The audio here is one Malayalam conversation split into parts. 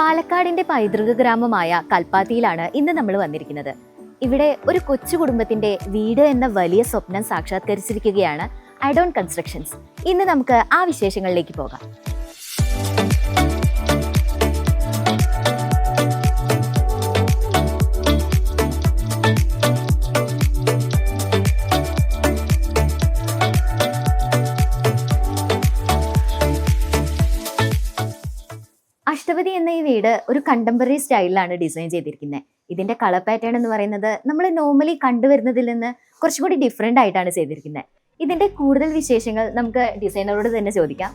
പാലക്കാടിന്റെ പൈതൃക ഗ്രാമമായ കൽപ്പാത്തിയിലാണ് ഇന്ന് നമ്മൾ വന്നിരിക്കുന്നത്. ഇവിടെ ഒരു കൊച്ചു കുടുംബത്തിന്റെ വീട് എന്ന വലിയ സ്വപ്നം സാക്ഷാത്കരിച്ചിരിക്കുകയാണ് അഡോൺ കൺസ്ട്രക്ഷൻസ്. ഇന്ന് നമുക്ക് ആ വിശേഷങ്ങളിലേക്ക് പോകാം. അഷ്ടപതി എന്ന ഈ വീട് ഒരു കണ്ടംപററി സ്റ്റൈലിലാണ് ഡിസൈൻ ചെയ്തിരിക്കുന്നത്. ഇതിന്റെ കളർ പാറ്റേൺ എന്ന് പറയുന്നത് നമ്മൾ നോർമലി കണ്ടുവരുന്നതിൽ നിന്ന് കുറച്ചുകൂടി ഡിഫറെൻ്റ് ആയിട്ടാണ് ചെയ്തിരിക്കുന്നത്. ഇതിന്റെ കൂടുതൽ വിശേഷങ്ങൾ നമുക്ക് ഡിസൈനറോട് തന്നെ ചോദിക്കാം.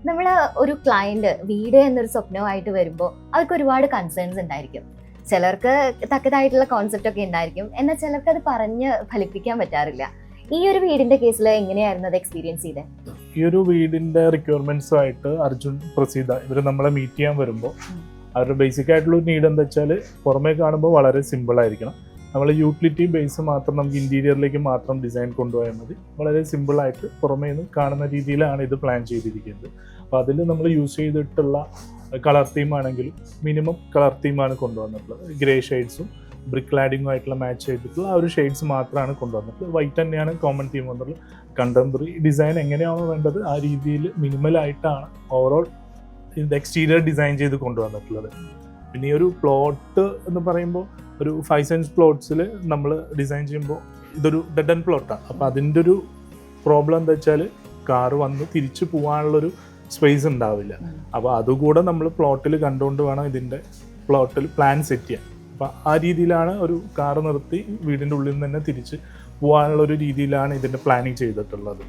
നമ്മൾ ഒരു ക്ലയന്റ് വീട് എന്നൊരു സ്വപ്നമായിട്ട് വരുമ്പോൾ അവർക്ക് ഒരുപാട് കൺസേൺസ് ഉണ്ടായിരിക്കും. ചിലർക്ക് തക്കതായിട്ടുള്ള കോൺസെപ്റ്റ് ഒക്കെ ഉണ്ടായിരിക്കും, എന്നാൽ ചിലർക്ക് അത് പറഞ്ഞ് ഫലിപ്പിക്കാൻ പറ്റാറില്ല. ഈ ഒരു വീടിന്റെ കേസിൽ എങ്ങനെയായിരുന്നു അത് എക്സ്പീരിയൻസ് ചെയ്തത്? ഈ ഒരു വീടിന്റെ റിക്വയർമെന്റ്സുമായിട്ട് അർജുൻ പ്രസീത ഇവർ നമ്മളെ മീറ്റ് ചെയ്യാൻ വരുമ്പോൾ അവരുടെ ബേസിക് ആയിട്ടുള്ള ഒരു നീഡ് എന്താ വെച്ചാൽ പുറമേ കാണുമ്പോൾ വളരെ സിമ്പിൾ ആയിരിക്കണം. നമ്മൾ യൂട്ടിലിറ്റി ബേസ് മാത്രം നമുക്ക് ഇന്റീരിയറിലേക്ക് മാത്രം ഡിസൈൻ കൊണ്ടുപോയാൽ മതി. വളരെ സിമ്പിളായിട്ട് പുറമേ നിന്ന് കാണുന്ന രീതിയിലാണ് ഇത് പ്ലാൻ ചെയ്തിരിക്കുന്നത്. അപ്പോൾ അതിൽ നമ്മൾ യൂസ് ചെയ്തിട്ടുള്ള കളർ തീമാണെങ്കിലും മിനിമം കളർ തീമാണ് കൊണ്ടുവന്നിട്ടുള്ളത്. ഗ്രേ ഷെയ്ഡ്സും ബ്രിക്ക് ലാഡിങ്ങും ആയിട്ടുള്ള മാച്ച് ചെയ്തിട്ടുള്ള ആ ഒരു ഷെയ്ഡ്സ് മാത്രമാണ് കൊണ്ടുവന്നിട്ടുള്ളത്. വൈറ്റ് തന്നെയാണ് കോമൺ തീം വന്നിട്ടുള്ളത്. കണ്ടംപററി ഡിസൈൻ എങ്ങനെയാണോ വേണ്ടത് ആ രീതിയിൽ മിനിമലായിട്ടാണ് ഓവറോൾ ഇതിൻ്റെ എക്സ്റ്റീരിയർ ഡിസൈൻ ചെയ്ത് കൊണ്ടുവന്നിട്ടുള്ളത്. പിന്നെ ഈ ഒരു പ്ലോട്ട് എന്ന് പറയുമ്പോൾ ഒരു 5 സെൻസ് പ്ലോട്ട്സിൽ നമ്മൾ ഡിസൈൻ ചെയ്യുമ്പോൾ ഇതൊരു ഡെഡ് ആൻഡ് പ്ലോട്ടാണ്. അപ്പോൾ അതിൻ്റെ ഒരു പ്രോബ്ലം എന്താ വെച്ചാൽ കാറ് വന്ന് തിരിച്ചു പോകാനുള്ളൊരു സ്പേസ് ഉണ്ടാവില്ല. അപ്പോൾ അതുകൂടെ നമ്മൾ പ്ലോട്ടിൽ കണ്ടുകൊണ്ട് വേണം ഇതിൻ്റെ പ്ലോട്ടിൽ പ്ലാൻ സെറ്റ് ചെയ്യാൻ. അപ്പം ആ രീതിയിലാണ് ഒരു കാറ് നിർത്തി വീടിൻ്റെ ഉള്ളിൽ നിന്ന് തന്നെ തിരിച്ച് പോകാനുള്ള ഒരു രീതിയിലാണ് ഇതിൻ്റെ പ്ലാനിങ് ചെയ്തിട്ടുള്ളത്.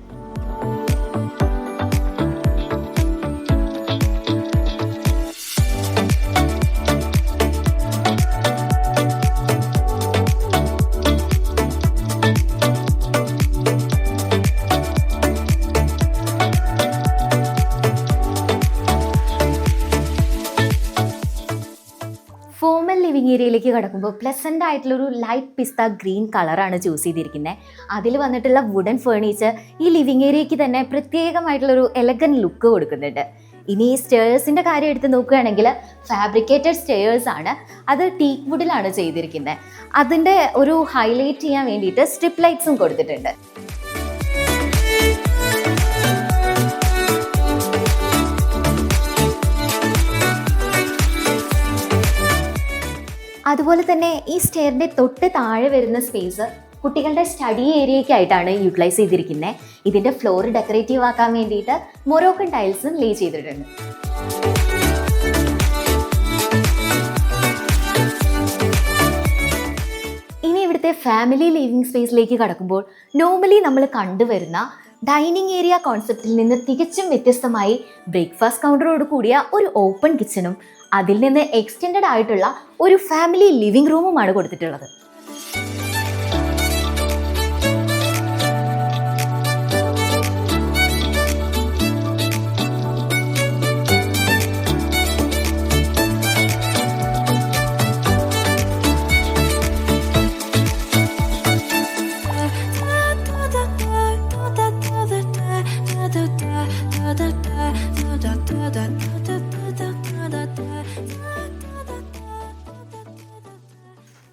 ഫോമൽ ലിവിങ് ഏരിയയിലേക്ക് കടക്കുമ്പോൾ പ്ലസൻ്റ് ആയിട്ടുള്ളൊരു ലൈറ്റ് പിസ്ത ഗ്രീൻ കളറാണ് ചൂസ് ചെയ്തിരിക്കുന്നത്. അതിൽ വന്നിട്ടുള്ള വുഡൻ ഫേർണിച്ചർ ഈ ലിവിങ് ഏരിയയ്ക്ക് തന്നെ പ്രത്യേകമായിട്ടുള്ളൊരു എലഗൻറ്റ് ലുക്ക് കൊടുക്കുന്നുണ്ട്. ഇനി ഈ സ്റ്റെയേഴ്സിൻ്റെ കാര്യം എടുത്ത് നോക്കുകയാണെങ്കിൽ ഫാബ്രിക്കേറ്റഡ് സ്റ്റെയേഴ്സ് ആണ്. അത് ടീക്ക് വുഡിലാണ് ചെയ്തിരിക്കുന്നത്. അതിൻ്റെ ഒരു ഹൈലൈറ്റ് ചെയ്യാൻ വേണ്ടിയിട്ട് സ്ട്രിപ്പ് ലൈറ്റ്സും കൊടുത്തിട്ടുണ്ട്. അതുപോലെ തന്നെ ഈ സ്റ്റെയറിൻ്റെ തൊട്ട് താഴെ വരുന്ന സ്പേസ് കുട്ടികളുടെ സ്റ്റഡി ഏരിയയ്ക്കായിട്ടാണ് യൂട്ടിലൈസ് ചെയ്തിരിക്കുന്നത്. ഇതിൻ്റെ ഫ്ലോർ ഡെക്കറേറ്റീവ് ആക്കാൻ വേണ്ടിയിട്ട് മൊറോക്കൻ ടൈൽസും ലേ ചെയ്തിട്ടുണ്ട്. ഇനി ഇവിടുത്തെ ഫാമിലി ലിവിങ് സ്പേസിലേക്ക് കടക്കുമ്പോൾ നോർമലി നമ്മൾ കണ്ടുവരുന്ന ഡൈനിങ് ഏരിയ കോൺസെപ്റ്റിൽ നിന്ന് തികച്ചും വ്യത്യസ്തമായി ബ്രേക്ക്ഫാസ്റ്റ് കൗണ്ടറോട് കൂടിയ ഒരു ഓപ്പൺ കിച്ചണും അതിൽ നിന്ന് എക്സ്റ്റെൻഡഡ് ആയിട്ടുള്ള ഒരു ഫാമിലി ലിവിംഗ് റൂമുമാണ് കൊടുത്തിട്ടുള്ളത്.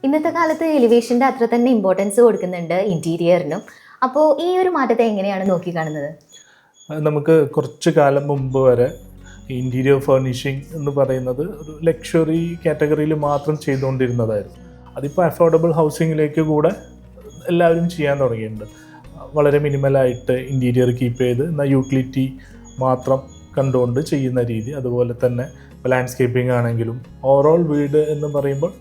ഇന്നത്തെ കാലത്ത് എലിവേഷൻ്റെ അത്ര തന്നെ ഇമ്പോർട്ടൻസ് കൊടുക്കുന്നുണ്ട് ഇൻറ്റീരിയറിനും. അപ്പോൾ ഈ ഒരു മാറ്റത്തെ എങ്ങനെയാണ് നോക്കിക്കാണുന്നത്? നമുക്ക് കുറച്ച് കാലം മുമ്പ് വരെ ഇൻറ്റീരിയർ ഫർണിഷിങ് എന്ന് പറയുന്നത് ഒരു ലക്ഷറി കാറ്റഗറിയിൽ മാത്രം ചെയ്തുകൊണ്ടിരുന്നതായിരുന്നു. അതിപ്പോൾ അഫോർഡബിൾ ഹൗസിങ്ങിലേക്ക് കൂടെ എല്ലാവരും ചെയ്യാൻ തുടങ്ങിയിട്ടുണ്ട്. വളരെ മിനിമലായിട്ട് ഇൻറ്റീരിയർ കീപ്പ് ചെയ്ത് എന്നാൽ യൂട്ടിലിറ്റി മാത്രം കണ്ടുകൊണ്ട് ചെയ്യുന്ന രീതി. അതുപോലെ തന്നെ ലാൻഡ്സ്കേപ്പിംഗ് ആണെങ്കിലും ഓവറോൾ വീട് എന്ന് പറയുമ്പോൾ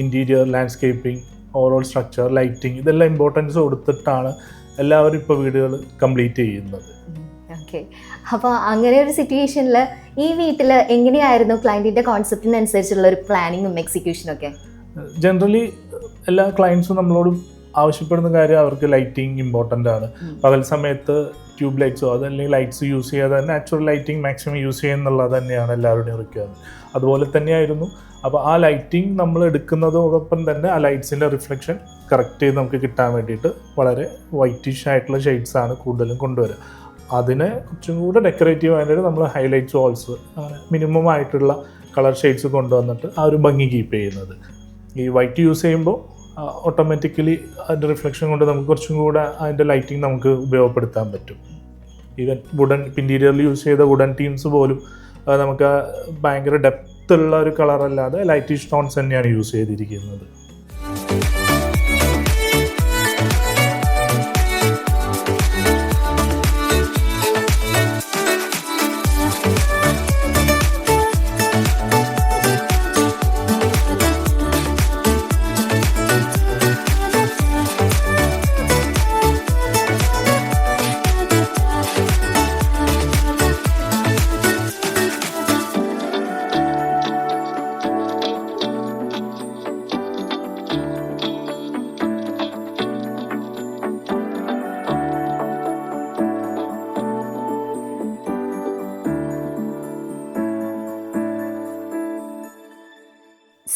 interior, landscaping, overall structure, lighting ഇതെല്ലാം ഇമ്പോർട്ടൻസ് കൊടുത്തിട്ടാണ് എല്ലാവരും ഇപ്പോൾ വീടുകൾ കംപ്ലീറ്റ് ചെയ്യുന്നത്. ഓക്കെ, അപ്പോൾ അങ്ങനെ ഒരു സിറ്റുവേഷനിൽ ഈ വീട്ടിൽ എങ്ങനെയായിരുന്നു ക്ലയൻറ്റിൻ്റെ കോൺസെപ്റ്റിനനുസരിച്ചുള്ള ഒരു പ്ലാനിങ്ങും എക്സിക്യൂഷനും ഒക്കെ? ജനറലി എല്ലാ ക്ലയൻസും നമ്മളോടും ആവശ്യപ്പെടുന്ന കാര്യം അവർക്ക് ലൈറ്റിംഗ് ഇമ്പോർട്ടൻ്റ് ആണ്. പകൽ സമയത്ത് ട്യൂബ് ലൈറ്റ്സോ അതല്ലെങ്കിൽ ലൈറ്റ്സ് യൂസ് ചെയ്യാതെ തന്നെ നാച്ചുറൽ ലൈറ്റിംഗ് മാക്സിമം യൂസ് ചെയ്യുന്നുള്ളത് തന്നെയാണ് എല്ലാവരുടെയും റിക്വയർമെൻറ്റ്. അതുപോലെ തന്നെയായിരുന്നു. അപ്പോൾ ആ ലൈറ്റിംഗ് നമ്മൾ എടുക്കുന്നതോടൊപ്പം തന്നെ ആ ലൈറ്റ്സിൻ്റെ റിഫ്ലക്ഷൻ കറക്റ്റ് ചെയ്ത് നമുക്ക് കിട്ടാൻ വേണ്ടിയിട്ട് വളരെ വൈറ്റിഷ് ആയിട്ടുള്ള ഷെയ്ഡ്സാണ് കൂടുതലും കൊണ്ടുവരിക. അതിനെ കുറച്ചും കൂടെ ഡെക്കറേറ്റീവ് ആയിട്ട് നമ്മൾ ഹൈലൈറ്റ്സ് വാൾസ് അങ്ങനെ മിനിമം ആയിട്ടുള്ള കളർ ഷെയ്ഡ്സ് കൊണ്ടുവന്നിട്ട് ആ ഒരു ഭംഗി കീപ്പ് ചെയ്യുന്നത്. ഈ വൈറ്റ് യൂസ് ചെയ്യുമ്പോൾ ഓട്ടോമാറ്റിക്കലി അതിൻ്റെ റിഫ്ലക്ഷൻ കൊണ്ട് നമുക്ക് കുറച്ചും കൂടെ അതിൻ്റെ ലൈറ്റിംഗ് നമുക്ക് ഉപയോഗപ്പെടുത്താൻ പറ്റും. ഈവൻ വുഡൻ ഇൻറ്റീരിയറിൽ യൂസ് ചെയ്ത വുഡൻ ടീംസ് പോലും നമുക്ക് ഭയങ്കര ഡെപ്ത് ഉള്ള ഒരു കളറല്ലാതെ ലൈറ്റിഷ് ടോൺസ് തന്നെയാണ് യൂസ് ചെയ്തിരിക്കുന്നത്.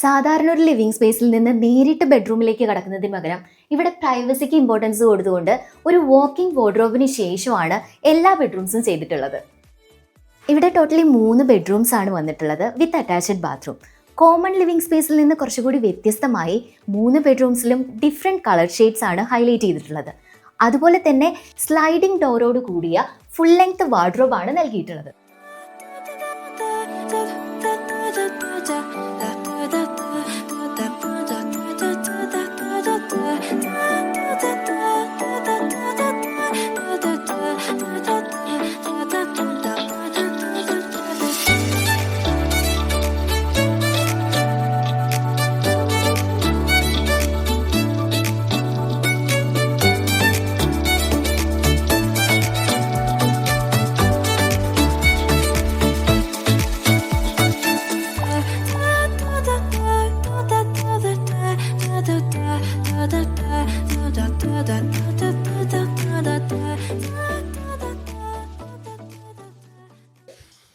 സാധാരണ ഒരു ലിവിങ് സ്പേസിൽ നിന്ന് നേരിട്ട് ബെഡ്റൂമിലേക്ക് കടക്കുന്നതിന് പകരം ഇവിടെ പ്രൈവസിക്ക് ഇമ്പോർട്ടൻസ് കൊടുത്തുകൊണ്ട് ഒരു വാക്കിംഗ് വാർഡ്രോബിന് ശേഷമാണ് എല്ലാ ബെഡ്റൂംസും ചെയ്തിട്ടുള്ളത്. ഇവിടെ ടോട്ടലി 3 ബെഡ്റൂംസ് ആണ് വന്നിട്ടുള്ളത് വിത്ത് അറ്റാച്ച്ഡ് ബാത്റൂം. കോമൺ ലിവിങ് സ്പേസിൽ നിന്ന് കുറച്ചുകൂടി വ്യത്യസ്തമായി 3 ബെഡ്റൂംസിലും ഡിഫറെൻറ്റ് കളർ ഷെയ്ഡ്സ് ആണ് ഹൈലൈറ്റ് ചെയ്തിട്ടുള്ളത്. അതുപോലെ തന്നെ സ്ലൈഡിംഗ് ഡോറോട് കൂടിയ ഫുൾ ലെങ്ത് വാർഡ്രോബാണ് നൽകിയിട്ടുള്ളത്.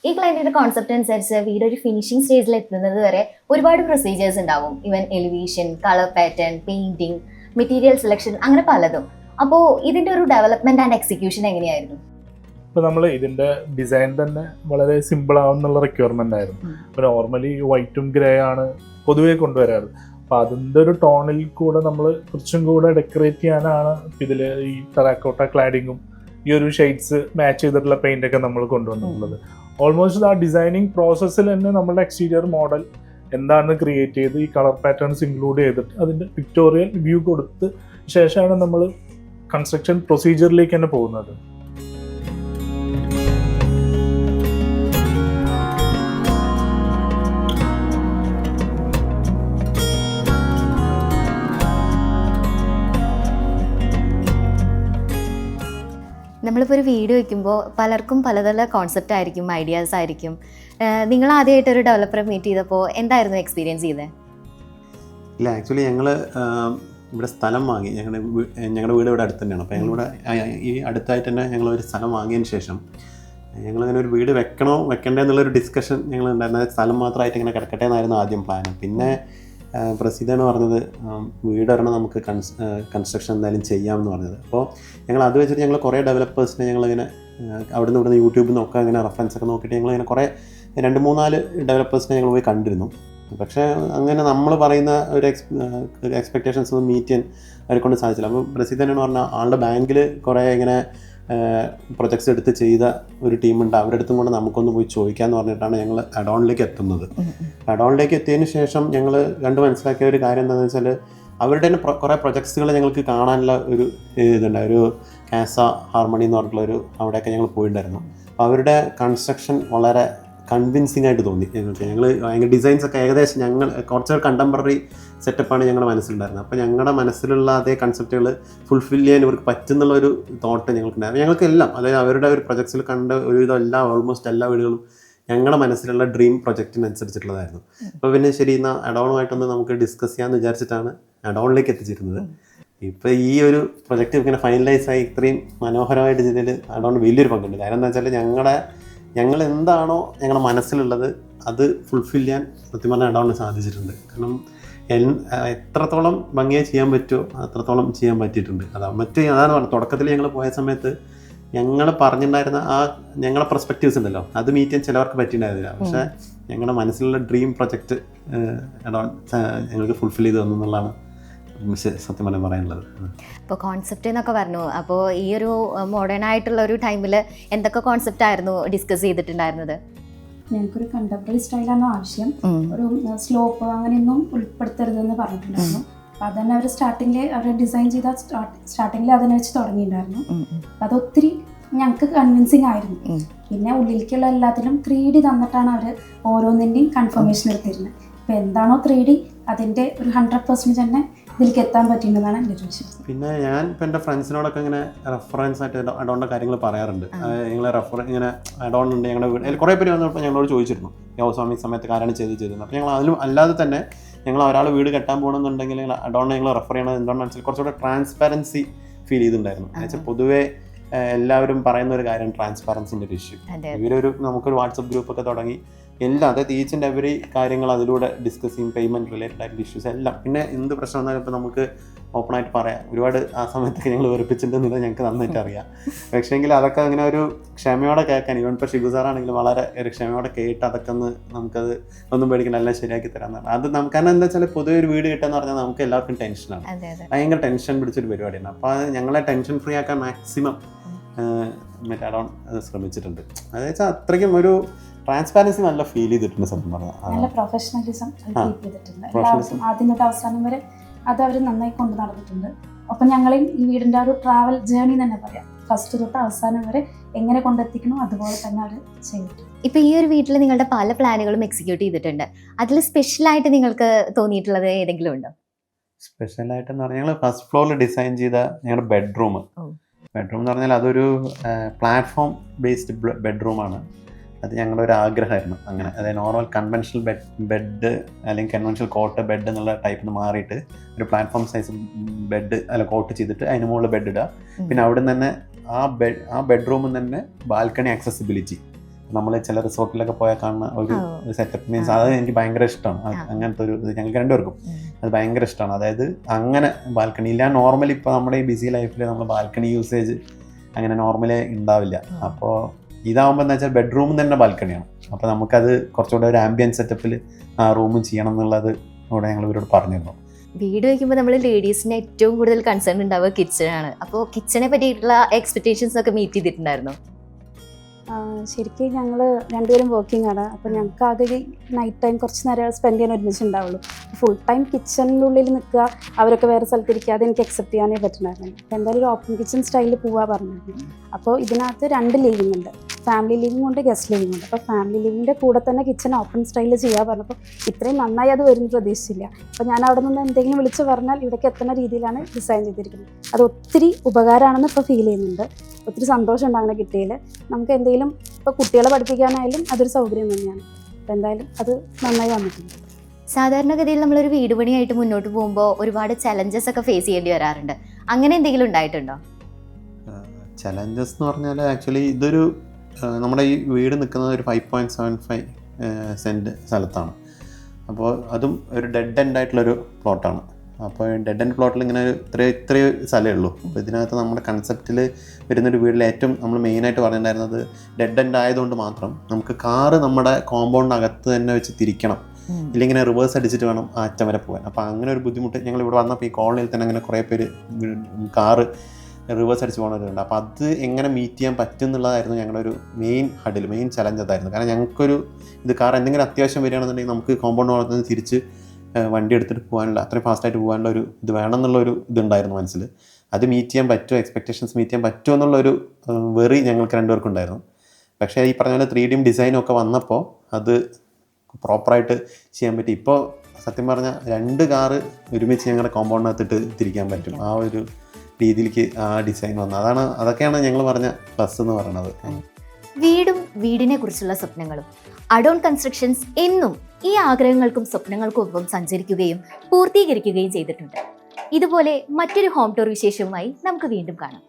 ഈ ക്ലയന്റിന്റെ കോൺസെപ്റ്റ് അനുസരിച്ച് വീട് ഒരു ഫിനിഷിംഗ് സ്റ്റേജിൽ എത്തുന്നത് വരെ ഒരുപാട് പ്രൊസീജിയേഴ്സ് ഉണ്ടാവും. Even elevation, colour pattern, painting, material selection, അങ്ങനെ പലതും. അപ്പോൾ ഇതിന്റെ ഒരു ഡെവലപ്മെന്റ് ആൻഡ് എക്സിക്യൂഷൻ എങ്ങനെയായിരുന്നു? ഇപ്പോൾ നമ്മൾ ഇതിൻ്റെ ഡിസൈൻ തന്നെ വളരെ സിമ്പിൾ ആവുന്നുള്ള റിക്വയർമെൻ്റ് ആയിരുന്നു. ഇപ്പോൾ നോർമലി വൈറ്റും ഗ്രേ ആണ് പൊതുവേ കൊണ്ടുവരാറ്. അപ്പോൾ അതിൻ്റെ ഒരു ടോണിൽ കൂടെ നമ്മൾ കുറച്ചും കൂടെ ഡെക്കറേറ്റ് ചെയ്യാനാണ് ഇതിൽ ഈ ടെറാക്കോട്ട ക്ലാഡിങ്ങും ഈ ഒരു ഷെയ്ഡ്സ് മാച്ച് ചെയ്തിട്ടുള്ള പെയിൻ്റൊക്കെ നമ്മൾ കൊണ്ടുവന്നിട്ടുള്ളത്. ഓൾമോസ്റ്റ് ആ ഡിസൈനിങ് പ്രോസസ്സിൽ തന്നെ നമ്മളുടെ എക്സ്റ്റീരിയർ മോഡൽ എന്താണെന്ന് ക്രിയേറ്റ് ചെയ്ത് ഈ കളർ പാറ്റേൺസ് ഇൻക്ലൂഡ് ചെയ്തിട്ട് അതിൻ്റെ പിക്ടോറിയൽ വ്യൂ കൊടുത്ത് ശേഷമാണ് നമ്മൾ കൺസ്ട്രക്ഷൻ പ്രൊസീജിയറിലേക്ക് തന്നെ പോകുന്നത്. നമ്മളിപ്പോൾ ഒരു വീഡിയോ വയ്ക്കുമ്പോൾ പലർക്കും പലതരം കോൺസെപ്റ്റ് ആയിരിക്കും, ഐഡിയാസ് ആയിരിക്കും. നിങ്ങൾ ആദ്യമായിട്ടൊരു ഡെവലപ്പറെ മീറ്റ് ചെയ്തപ്പോൾ എന്തായിരുന്നു എക്സ്പീരിയൻസ് ചെയ്തത്? ഇല്ല, ആക്ച്വലി ഞങ്ങൾ ഇവിടെ സ്ഥലം വാങ്ങി. ഞങ്ങളുടെ വീട് ഇവിടെ അടുത്ത് തന്നെയാണ്. അപ്പോൾ ഞങ്ങളിവിടെ ഈ അടുത്തായിട്ട് തന്നെ ഞങ്ങളൊരു സ്ഥലം വാങ്ങിയതിന് ശേഷം ഞങ്ങളിങ്ങനെ ഒരു വീട് വെക്കണോ വെക്കണ്ടേ എന്നുള്ളൊരു ഡിസ്കഷൻ ഞങ്ങൾ ഉണ്ടായിരുന്നത്. സ്ഥലം മാത്രമായിട്ട് ഇങ്ങനെ കിടക്കട്ടെ എന്നായിരുന്നു ആദ്യം പ്ലാൻ. പിന്നെ പ്രസിദ്ധമാണ് പറഞ്ഞത് വീടൊരെണ്ണം നമുക്ക് കൺസ്ട്രക്ഷൻ എന്തായാലും ചെയ്യാമെന്ന് പറഞ്ഞത്. അപ്പോൾ ഞങ്ങൾ അത് വെച്ചിട്ട് ഞങ്ങൾ കുറേ ഡെവലപ്പേഴ്സിനെ ഞങ്ങളിങ്ങനെ അവിടുന്ന് ഇവിടുന്ന് യൂട്യൂബിൽ നിന്നൊക്കെ അങ്ങനെ റെഫറൻസ് ഒക്കെ നോക്കിയിട്ട് ഞങ്ങളിങ്ങനെ കുറേ 2-3-4 ഡെവലപ്പേഴ്സിനെ ഞങ്ങൾ പോയി കണ്ടിരുന്നു. പക്ഷേ അങ്ങനെ നമ്മൾ പറയുന്ന ഒരു എക്സ്പെക്റ്റേഷൻസ് ഒന്നും മീറ്റ് ചെയ്യാൻ അവരെ കൊണ്ട് സാധിച്ചില്ല. അപ്പോൾ പ്രസിദ്ധനാണ് പറഞ്ഞാൽ ആളുടെ ബാങ്കിൽ കുറേ ഇങ്ങനെ പ്രൊജക്ട്സ് എടുത്ത് ചെയ്ത ഒരു ടീമുണ്ട്, അവരുടെ അടുത്തും കൊണ്ട് നമുക്കൊന്ന് പോയി ചോദിക്കാമെന്ന് പറഞ്ഞിട്ടാണ് ഞങ്ങൾ അഡോണിലേക്ക് എത്തുന്നത്. അഡോണിലേക്ക് എത്തിയതിന് ശേഷം ഞങ്ങൾ മനസ്സിലാക്കിയ ഒരു കാര്യം എന്താണെന്ന് വെച്ചാൽ അവരുടെ തന്നെ കുറേ പ്രൊജക്ട്സുകൾ ഞങ്ങൾക്ക് കാണാനുള്ള ഒരു ഇതുണ്ട്. ഒരു കാസ ഹാർമണി എന്ന് പറഞ്ഞിട്ടുള്ളൊരു അവിടെയൊക്കെ ഞങ്ങൾ പോയിട്ടുണ്ടായിരുന്നു. അപ്പോൾ അവരുടെ കൺസ്ട്രക്ഷൻ വളരെ കൺവിൻസിങ് ആയിട്ട് തോന്നി ഞങ്ങൾ ഭയങ്കര ഡിസൈൻസ് ഒക്കെ ഏകദേശം ഞങ്ങൾ കുറച്ചൊരു കണ്ടംപററി സെറ്റപ്പാണ് ഞങ്ങളുടെ മനസ്സിലുണ്ടായിരുന്നത്. അപ്പോൾ ഞങ്ങളുടെ മനസ്സിലുള്ള അതേ കൺസെപ്റ്റുകൾ ഫുൾഫിൽ ചെയ്യാൻ ഇവർക്ക് പറ്റുന്നുള്ളൊരു തോട്ട് ഞങ്ങൾക്കുണ്ടായിരുന്നു. ഞങ്ങൾക്കെല്ലാം അതായത് അവരുടെ ഒരു പ്രൊജക്ട്സിൽ കണ്ട ഒരുവിധം ഓൾമോസ്റ്റ് എല്ലാ വീടുകളും ഞങ്ങളുടെ മനസ്സിലുള്ള ഡ്രീം പ്രൊജക്റ്റിനനുസരിച്ചിട്ടുള്ളതായിരുന്നു. അപ്പോൾ പിന്നെ ശരി എന്നാൽ അഡോണുമായിട്ടൊന്ന് നമുക്ക് ഡിസ്കസ് ചെയ്യാമെന്ന് വിചാരിച്ചിട്ടാണ് അഡോണിലേക്ക് എത്തിച്ചിരുന്നത്. ഇപ്പോൾ ഈ ഒരു പ്രൊജക്റ്റ് ഇങ്ങനെ ഫൈനലൈസായി ഇത്രയും മനോഹരമായിട്ട് ചെയ്തതിൽ അഡോൺ വലിയൊരു പങ്കുണ്ട്. കാരണം എന്താ വെച്ചാൽ ഞങ്ങൾ എന്താണോ ഞങ്ങളുടെ മനസ്സിലുള്ളത് അത് ഫുൾഫിൽ ചെയ്യാൻ സത്യം പറഞ്ഞാൽ അഡോണിന് സാധിച്ചിട്ടുണ്ട്. കാരണം എത്രത്തോളം ഭംഗിയായി ചെയ്യാൻ പറ്റുമോ അത്രത്തോളം ചെയ്യാൻ പറ്റിയിട്ടുണ്ട്. അതാണ് പറഞ്ഞത്. തുടക്കത്തിൽ ഞങ്ങൾ പോയ സമയത്ത് ഞങ്ങൾ പറഞ്ഞിട്ടുണ്ടായിരുന്ന ആ ഞങ്ങളുടെ പെർസ്പെക്റ്റീവ്സ് ഉണ്ടല്ലോ അത് മീറ്റ് ചെയ്യാൻ ചിലവർക്ക് പറ്റിയിട്ടുണ്ടായിരുന്നില്ല. പക്ഷേ ഞങ്ങളുടെ മനസ്സിലുള്ള ഡ്രീം പ്രൊജക്റ്റ് ഞങ്ങൾക്ക് ഫുൾഫിൽ ചെയ്ത് തന്നു എന്നുള്ളതാണ് സത്യം പറഞ്ഞാൽ പറയാനുള്ളത്. ഇപ്പോൾ കോൺസെപ്റ്റ് എന്നൊക്കെ പറഞ്ഞു, അപ്പോൾ ഈ ഒരു മോഡേൺ ആയിട്ടുള്ള ഒരു ടൈമിൽ എന്തൊക്കെ കോൺസെപ്റ്റ് ആയിരുന്നു ഡിസ്കസ് ചെയ്തിട്ടുണ്ടായിരുന്നത്? ഞങ്ങൾക്കൊരു കണ്ടംപററി സ്റ്റൈലാണ് ആവശ്യം, ഒരു സ്ലോപ്പ് അങ്ങനെയൊന്നും ഉൾപ്പെടുത്തരുതെന്ന് പറഞ്ഞിട്ടുണ്ടായിരുന്നു. അപ്പം അതന്നെ അവർ സ്റ്റാർട്ടിങ്ങിൽ അവർ ഡിസൈൻ ചെയ്ത സ്റ്റാർട്ടിങ്ങിൽ അതിനെ വെച്ച് തുടങ്ങിയിട്ടുണ്ടായിരുന്നു. അപ്പം അതൊത്തിരി ഞങ്ങൾക്ക് കൺവിൻസിങ് ആയിരുന്നു. പിന്നെ ഉള്ളിലേക്കുള്ള എല്ലാത്തിലും 3D തന്നിട്ടാണ് അവർ ഓരോന്നിൻ്റെയും കൺഫർമേഷൻ എടുത്തിരുന്നത്. അപ്പോൾ എന്താണോ 3D അതിൻ്റെ ഒരു 100% തന്നെ ഇതിലേക്ക് എത്താൻ പറ്റിയിട്ടുണ്ടെന്നാണ് എൻ്റെ ഒരു വിശ്വാസം. പിന്നെ ഞാൻ ഇപ്പം എൻ്റെ ഫ്രണ്ട്സിനോടൊക്കെ ഇങ്ങനെ റെഫറൻസ് ആയിട്ട് അഡോണിൻ്റെ കാര്യങ്ങൾ പറയാറുണ്ട്. ഞങ്ങൾ ഇങ്ങനെ അഡോൺ ഉണ്ട് ഞങ്ങളുടെ വീട് കുറേ പേര് വന്നപ്പോൾ ഞങ്ങളോട് ചോദിച്ചിരുന്നു യോസ്വാമി സമയത്ത് ആരാണ് ചെയ്തിരുന്നത്. അപ്പോൾ ഞങ്ങൾ അതിലും അല്ലാതെ തന്നെ ഞങ്ങൾ ഒരാൾ വീട് കെട്ടാൻ പോകണമെന്നുണ്ടെങ്കിൽ അഡോണിനെ ഞങ്ങൾ റെഫർ ചെയ്യണത് എന്താണെന്ന് വെച്ചാൽ കുറച്ചുകൂടെ ട്രാൻസ്പാരൻസി ഫീൽ ചെയ്തിട്ടുണ്ടായിരുന്നു. എന്നുവെച്ചാൽ പൊതുവേ എല്ലാവരും പറയുന്ന ഒരു കാര്യം ട്രാൻസ്പാരൻസിൻ്റെ ഒരു ഇഷ്യൂ. നമുക്കൊരു വാട്സപ്പ് ഗ്രൂപ്പൊക്കെ തുടങ്ങി എല്ലാം, അതായത് ഈച്ച് ആൻഡ് എവറി കാര്യങ്ങൾ അതിലൂടെ ഡിസ്കസ് ചെയ്യും, പേയ്മെൻറ്റ് റിലേറ്റഡ് ആയിട്ടുള്ള ഇഷ്യൂസ് എല്ലാം. പിന്നെ എന്ത് പ്രശ്നം വന്നാലും ഇപ്പോൾ നമുക്ക് ഓപ്പണായിട്ട് പറയാം. ഒരുപാട് ആ സമയത്തൊക്കെ ഞങ്ങൾ വെറുപ്പിച്ചിട്ടുണ്ടെന്നില്ല ഞങ്ങൾക്ക് നന്നായിട്ട് അറിയാം. പക്ഷേങ്കിൽ അതൊക്കെ അങ്ങനെ ഒരു ക്ഷമയോടെ കേൾക്കാൻ, ഈവൻ ഇപ്പോൾ ഷിബു സാറാണെങ്കിലും വളരെ ഒരു ക്ഷമയോടെ കേട്ട് അതൊക്കെ നമുക്കത് ഒന്നും പേടിക്കണം, എല്ലാം ശരിയാക്കി തരാമെന്നാണ്. അത് നമുക്ക് കാരണം എന്താ വെച്ചാൽ പൊതുവെ ഒരു വീട് കിട്ടുക എന്ന് പറഞ്ഞാൽ നമുക്ക് എല്ലാവർക്കും ടെൻഷനാണ്, ഭയങ്കര ടെൻഷൻ പിടിച്ചൊരു പരിപാടിയാണ്. അപ്പോൾ അത് ഞങ്ങളെ ടെൻഷൻ ഫ്രീ ആക്കാൻ മാക്സിമം മറ്റേ അഡോൺ ശ്രമിച്ചിട്ടുണ്ട്. അതെന്ന് വെച്ചാൽ അത്രയ്ക്കും ഒരു ട്രാൻസ്പാരൻസി നല്ല ഫീൽ ചെയ്തിട്ടുണ്ട് സത്യം പറഞ്ഞാൽ. നല്ല പ്രൊഫഷണലിസം കീപ്പ് ചെയ്തിട്ടുണ്ട്. എല്ലാവർക്കും ആദ്യം തൊട്ട് അവസാനം വരെ അത് അവർ നന്നായി കൊണ്ടു നടന്നിട്ടുണ്ട്. അപ്പം ഞങ്ങളെയും ഈ വീടിൻ്റെ ഒരു ട്രാവൽ ജേർണി തന്നെ പറയാം, ഫസ്റ്റ് തൊട്ട് അവസാനം വരെ എങ്ങനെ കൊണ്ടെത്തിക്കണോ അതുപോലെ തന്നെ അവർ ചെയ്തിട്ടുണ്ട്. ഇപ്പോൾ ഈ ഒരു വീട്ടിൽ നിങ്ങളുടെ പല പ്ലാനുകളും എക്സിക്യൂട്ട് ചെയ്തിട്ടുണ്ട്. അതിൽ സ്പെഷ്യലായിട്ട് നിങ്ങൾക്ക് തോന്നിയിട്ടുള്ളത് ഏതെങ്കിലും ഉണ്ടോ? സ്പെഷ്യലായിട്ടെന്ന് പറഞ്ഞാൽ ഞങ്ങൾ ഫസ്റ്റ് ഫ്ലോറിൽ ഡിസൈൻ ചെയ്ത ഞങ്ങളുടെ ബെഡ്റൂം എന്ന് പറഞ്ഞാൽ അതൊരു പ്ലാറ്റ്ഫോം ബേസ്ഡ് ബെഡ്റൂമാണ്. അത് ഞങ്ങളുടെ ഒരു ആഗ്രഹമായിരുന്നു. അങ്ങനെ അതായത് നോർമൽ കൺവെൻഷണൽ ബെഡ് അല്ലെങ്കിൽ കൺവെൻഷണൽ കോട്ട് ബെഡ് എന്നുള്ള ടൈപ്പിൽ നിന്ന് മാറിയിട്ട് ഒരു പ്ലാറ്റ്ഫോം സൈസ് ബെഡ് കോട്ട് ചെയ്തിട്ട് അതിന് മുകളിൽ ബെഡ് ഇടുക. പിന്നെ അവിടെ നിന്ന് തന്നെ ആ ബെഡ്റൂമിൽ തന്നെ ബാൽക്കണി ആക്സസിബിലിറ്റി. നമ്മൾ ചില റിസോർട്ടിലൊക്കെ പോയാൽ കാണുന്ന ഒരു സെറ്റപ്പ് മീൻസ് അത് എനിക്ക് ഭയങ്കര ഇഷ്ടമാണ്. അങ്ങനത്തെ ഒരു ഇത് ഞങ്ങൾക്ക് രണ്ടുപേർക്കും അത് ഭയങ്കര ഇഷ്ടമാണ്. അതായത് അങ്ങനെ ബാൽക്കണി ഇല്ല. നോർമലി ഇപ്പോൾ നമ്മുടെ ഈ ബിസി ലൈഫിൽ നമ്മൾ ബാൽക്കണി യൂസേജ് അങ്ങനെ നോർമലി ഉണ്ടാവില്ല. അപ്പോൾ ഇതാവുമ്പോൾ എന്താ വെച്ചാൽ ബെഡ്റൂമിൽ തന്നെ ബാൽക്കണിയാണ്. അപ്പോൾ നമുക്കത് കുറച്ചുകൂടെ ഒരു ആംബിയൻ സെറ്റപ്പിൽ ആ റൂമും ചെയ്യണം എന്നുള്ളത് ഇവിടെ ഞങ്ങൾ ഇവരോട് പറഞ്ഞിരുന്നു. വീട് വയ്ക്കുമ്പോൾ നമ്മൾ ലേഡീസിന് ഏറ്റവും കൂടുതൽ കൺസേൺ ഉണ്ടാവുക കിച്ചണാണ്. അപ്പോൾ കിച്ചണെ പറ്റിയിട്ടുള്ള എക്സ്പെക്ടേഷൻസ് ഒക്കെ മീറ്റ് ചെയ്തിട്ടുണ്ടായിരുന്നോ? ശരിക്കും ഞങ്ങൾ രണ്ടുപേരും വർക്കിംഗ് ആണ്. അപ്പോൾ ഞങ്ങൾക്ക് ആകെ നൈറ്റ് ടൈം കുറച്ച് നേരം സ്പെൻഡ് ചെയ്യാൻ ഒരുമിച്ചുണ്ടാവുള്ളൂ. ഫുൾ ടൈം കിച്ചണിൻ്റെ ഉള്ളിൽ നിൽക്കുക, അവരൊക്കെ വേറെ സ്ഥലത്തിരിക്കുക, അത് എനിക്ക് അക്സെപ്റ്റ് ചെയ്യാനേ പറ്റുന്നുണ്ടായിരുന്നു. അപ്പോൾ എന്തായാലും ഒരു ഓപ്പൺ കിച്ചൺ സ്റ്റൈലിൽ പോകാൻ പറഞ്ഞിരുന്നു. അപ്പോൾ ഇതിനകത്ത് 2 ലിവിംഗ് ഉണ്ട്, ഫാമിലി ലിവിംഗ് ഉണ്ട്, ഗസ്റ്റ് ലിവിംഗ് ഉണ്ട്. അപ്പോൾ ഫാമിലി ലിവിങ്ങിൻ്റെ കൂടെ തന്നെ കിച്ചൺ ഓപ്പൺ സ്റ്റൈലിൽ ചെയ്യാൻ പറഞ്ഞപ്പോൾ ഇത്രയും നന്നായി അത് വരും പ്രതീക്ഷിച്ചില്ല. അപ്പോൾ ഞാൻ അവിടെ നിന്ന് എന്തെങ്കിലും വിളിച്ച് പറഞ്ഞാൽ ഇവിടേക്ക് എത്തുന്ന രീതിയിലാണ് ഡിസൈൻ ചെയ്തിരിക്കുന്നത്. അത് ഒത്തിരി ഉപകാരമാണെന്ന് ഇപ്പോൾ ഫീൽ ചെയ്യുന്നുണ്ട്. ഒത്തിരി സന്തോഷമുണ്ട് അങ്ങനെ കിട്ടിയതിൽ. നമുക്ക് എന്തെങ്കിലും ഇപ്പോൾ കുട്ടികളെ പഠിപ്പിക്കാനായാലും അതൊരു സൗകര്യം തന്നെയാണ്. അപ്പോൾ എന്തായാലും അത് നന്നായി വന്നിട്ടുണ്ട്. സാധാരണഗതിയിൽ നമ്മളൊരു വീട് പണിയായിട്ട് മുന്നോട്ട് പോകുമ്പോൾ ഒരുപാട് ചലഞ്ചസ് ഒക്കെ ഫേസ് ചെയ്യേണ്ടി വരാറുണ്ട്. അങ്ങനെ എന്തെങ്കിലും ഉണ്ടായിട്ടുണ്ടോ? ചലഞ്ചസ് എന്ന് പറഞ്ഞാൽ ആക്ച്വലി ഇതൊരു നമ്മുടെ ഈ വീട് നിൽക്കുന്നത് ഒരു 5.75 സെൻറ്റ് സ്ഥലത്താണ്. അപ്പോൾ അതും ഒരു ഡെഡ് എൻഡ് ആയിട്ടുള്ളൊരു പ്ലോട്ടാണ്. അപ്പോൾ ഡെഡ് എൻഡ് പ്ലോട്ടിൽ ഇങ്ങനെ ഇത്രയേ സ്ഥലമേ ഉള്ളൂ. അപ്പോൾ ഇതിനകത്ത് നമ്മുടെ കൺസെപ്റ്റിൽ വരുന്നൊരു വീട്ടിൽ ഏറ്റവും നമ്മൾ മെയിനായിട്ട് പറഞ്ഞിട്ടുണ്ടായിരുന്നത് ഡെഡ് എൻഡ് ആയതുകൊണ്ട് മാത്രം നമുക്ക് കാറ് നമ്മുടെ കോമ്പൗണ്ടിനകത്ത് തന്നെ വെച്ച് തിരിക്കണം, ഇല്ലെങ്കിൽ റിവേഴ്സ് അടിച്ചിട്ട് വേണം ആ അറ്റം വരെ പോകാൻ. അപ്പോൾ അങ്ങനെ ഒരു ബുദ്ധിമുട്ട് ഞങ്ങൾ ഇവിടെ വന്നപ്പോൾ ഈ കോളനിയിൽ തന്നെ അങ്ങനെ കുറേ പേര് കാറ് റിവേഴ്സ് അടിച്ച് പോകുന്നവരുണ്ട്. അപ്പോൾ അത് എങ്ങനെ മീറ്റ് ചെയ്യാൻ പറ്റും എന്നുള്ളതായിരുന്നു ഞങ്ങളുടെ ഒരു മെയിൻ ചലഞ്ച് അതായിരുന്നു. കാരണം ഞങ്ങൾക്കൊരു ഇത് കാർ എന്തെങ്കിലും അത്യാവശ്യം വരികയാണെന്നുണ്ടെങ്കിൽ നമുക്ക് കോമ്പൗണ്ട് വളർന്നു നിന്ന് തിരിച്ച് വണ്ടി എടുത്തിട്ട് പോകാനുള്ള അത്രയും ഫാസ്റ്റായിട്ട് പോകാനുള്ള ഒരു ഇത് വേണമെന്നുള്ളൊരു ഇതുണ്ടായിരുന്നു മനസ്സിൽ. അത് മീറ്റ് ചെയ്യാൻ പറ്റുമോ, എക്സ്പെക്റ്റേഷൻസ് മീറ്റ് ചെയ്യാൻ പറ്റുമോ എന്നുള്ളൊരു വെറി ഞങ്ങൾക്ക് രണ്ടുപേർക്കും ഉണ്ടായിരുന്നു. പക്ഷേ ഈ പറഞ്ഞ പോലെ 3D ഡിസൈനും ഒക്കെ വന്നപ്പോൾ അത് പ്രോപ്പറായിട്ട് ചെയ്യാൻ പറ്റി. ഇപ്പോൾ സത്യം പറഞ്ഞാൽ 2 കാറ് ഒരുമിച്ച് ഞങ്ങളുടെ കോമ്പൗണ്ടിനകത്തിട്ട് തിരിക്കാൻ പറ്റും. ആ ഒരു രീതിയിലേക്ക് ആ ഡിസൈൻ വന്നു. അതൊക്കെയാണ് ഞങ്ങൾ പറഞ്ഞ പ്ലസ് എന്ന് പറയുന്നത്. വീടും വീടിനെ കുറിച്ചുള്ള സ്വപ്നങ്ങളും അഡോൺ കൺസ്ട്രക്ഷൻസ് എന്നും ഈ ആഗ്രഹങ്ങൾക്കും സ്വപ്നങ്ങൾക്കും ഒപ്പം സഞ്ചരിക്കുകയും പൂർത്തീകരിക്കുകയും ചെയ്തിട്ടുണ്ട്. ഇതുപോലെ മറ്റൊരു ഹോം ടൂർ വിശേഷവുമായി നമുക്ക് വീണ്ടും കാണാം.